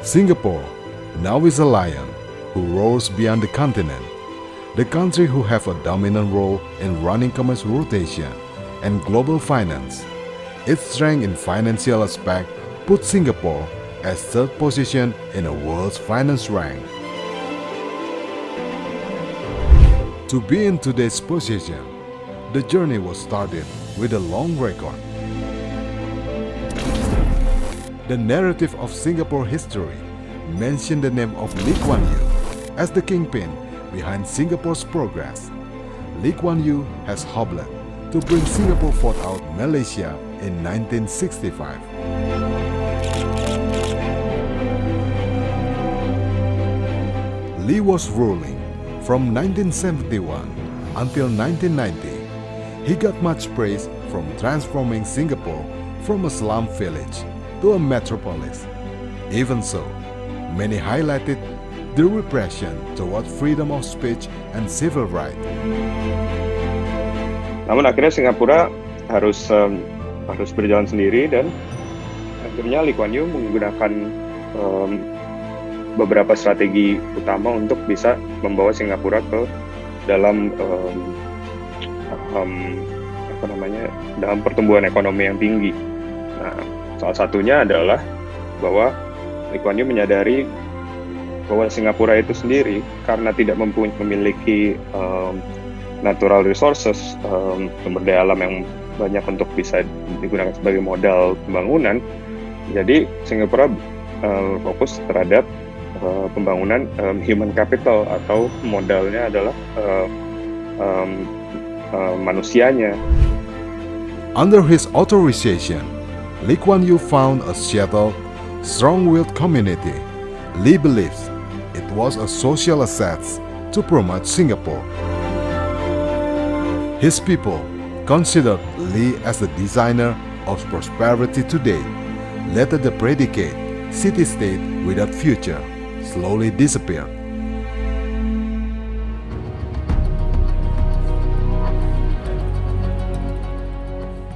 Singapore now is a lion who roars beyond the continent, the country who have a dominant role in running commerce rotation and global finance. Its strength in financial aspect puts Singapore as third position in the world's finance rank. To be in today's position, the journey was started with a long record. The narrative of Singapore history mentioned the name of Lee Kuan Yew as the kingpin behind Singapore's progress. Lee Kuan Yew has hobbled to bring Singapore fought out Malaysia in 1965. Lee was ruling from 1971 until 1990. He got much praise from transforming Singapore from a slum village to a metropolis. Even so, many highlighted the repression toward freedom of speech and civil rights. Namun akhirnya Singapura harus berjalan sendiri dan akhirnya Lee Kuan Yew menggunakan beberapa strategi utama untuk bisa membawa Singapura ke dalam dalam pertumbuhan ekonomi yang tinggi. Nah, salah satunya adalah bahwa Lee Kuan Yew menyadari bahwa Singapura itu sendiri karena tidak memiliki natural resources, sumber daya alam yang banyak untuk bisa digunakan sebagai modal pembangunan. Jadi Singapura fokus terhadap pembangunan human capital atau modalnya adalah manusianya. Under his authorization, Lee Kuan Yew found a settled, strong-willed community. Lee believes it was a social asset to promote Singapore. His people considered Lee as the designer of prosperity today. Later the predicate, city-state without future, slowly disappeared.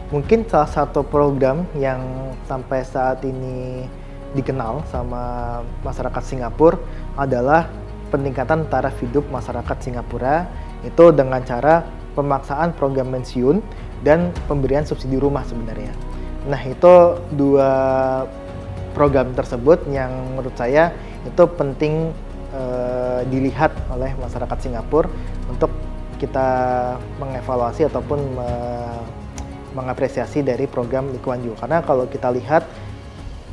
Mungkin salah satu program yang sampai saat ini dikenal sama masyarakat Singapura adalah peningkatan taraf hidup masyarakat Singapura itu dengan cara pemaksaan program pensiun dan pemberian subsidi rumah sebenarnya. Nah, itu dua program tersebut yang menurut saya itu penting dilihat oleh masyarakat Singapura untuk kita mengevaluasi ataupun mengapresiasi dari program Lee Kuan Yew. Karena kalau kita lihat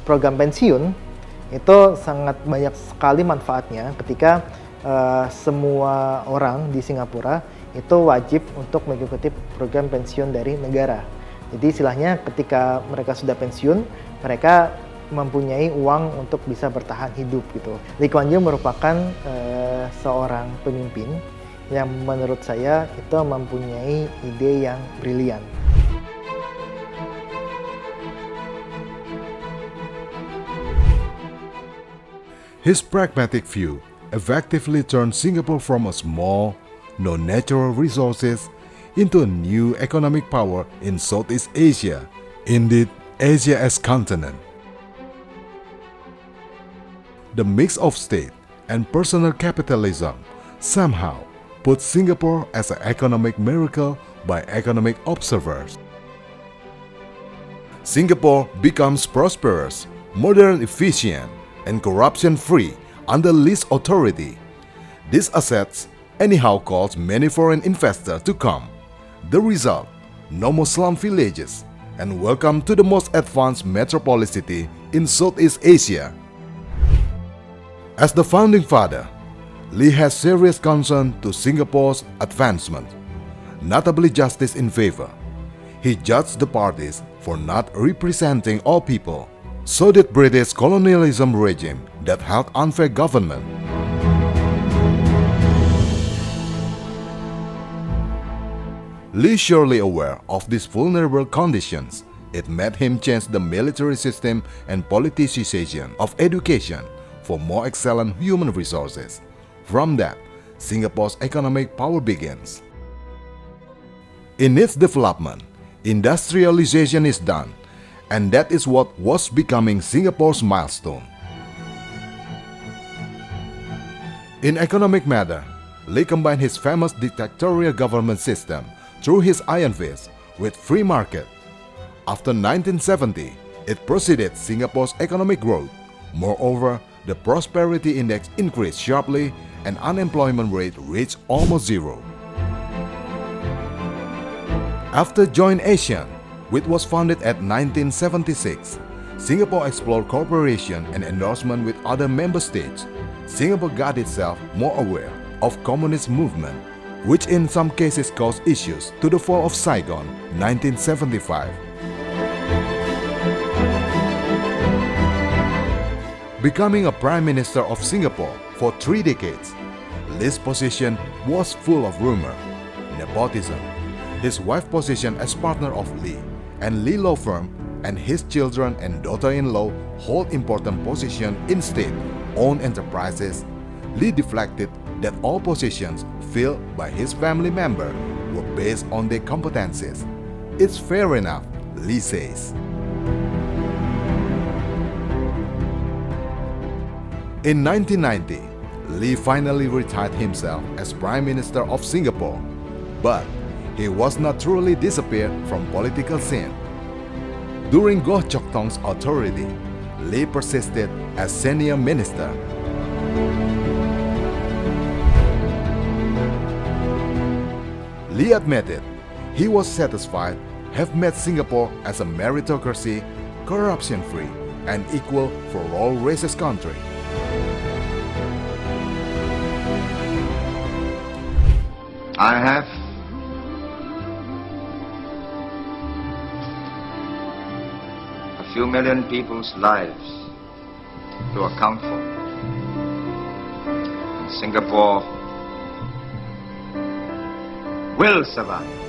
program pensiun itu sangat banyak sekali manfaatnya ketika semua orang di Singapura itu wajib untuk mengikuti program pensiun dari negara. Jadi istilahnya ketika mereka sudah pensiun, mereka mempunyai uang untuk bisa bertahan hidup gitu. Lee Kuan Yew merupakan seorang pemimpin yang menurut saya itu mempunyai ide yang brilian. His pragmatic view effectively turned Singapore from a small, no natural resources into a new economic power in Southeast Asia, indeed Asia as continent. The mix of state and personal capitalism somehow put Singapore as an economic miracle by economic observers. Singapore becomes prosperous, modern, efficient, and corruption-free under Lee's authority. These assets anyhow caused many foreign investors to come. The result, no more slum villages, and welcome to the most advanced metropolis city in Southeast Asia. As the founding father, Lee has serious concern to Singapore's advancement, notably justice in favor. He judged the parties for not representing all people, so did British colonialism regime that held unfair government. Lee surely aware of these vulnerable conditions. It made him change the military system and politicization of education for more excellent human resources. From that, Singapore's economic power begins. In its development, industrialization is done, and that is what was becoming Singapore's milestone. In economic matter, Lee combined his famous dictatorial government system through his Iron Fist with free market. After 1970, it preceded Singapore's economic growth. Moreover, the prosperity index increased sharply and unemployment rate reached almost zero. After Joint Asian, which was founded at 1976, Singapore explored cooperation and endorsement with other member states. Singapore got itself more aware of communist movement, which in some cases caused issues to the fall of Saigon, 1975. Becoming a Prime Minister of Singapore for 3 decades, Lee's position was full of rumor, nepotism, his wife's position as partner of Lee, and Lee Law Firm, and his children and daughter-in-law hold important positions in state-owned enterprises. Lee deflected that all positions filled by his family member were based on their competencies. It's fair enough, Lee says. In 1990, Lee finally retired himself as Prime Minister of Singapore, but he was not truly disappeared from political scene. During Goh Chok Tong's authority, Lee persisted as senior minister. Lee admitted he was satisfied have made Singapore as a meritocracy, corruption-free, and equal for all races country. I have a few million people's lives to account for. And Singapore will survive.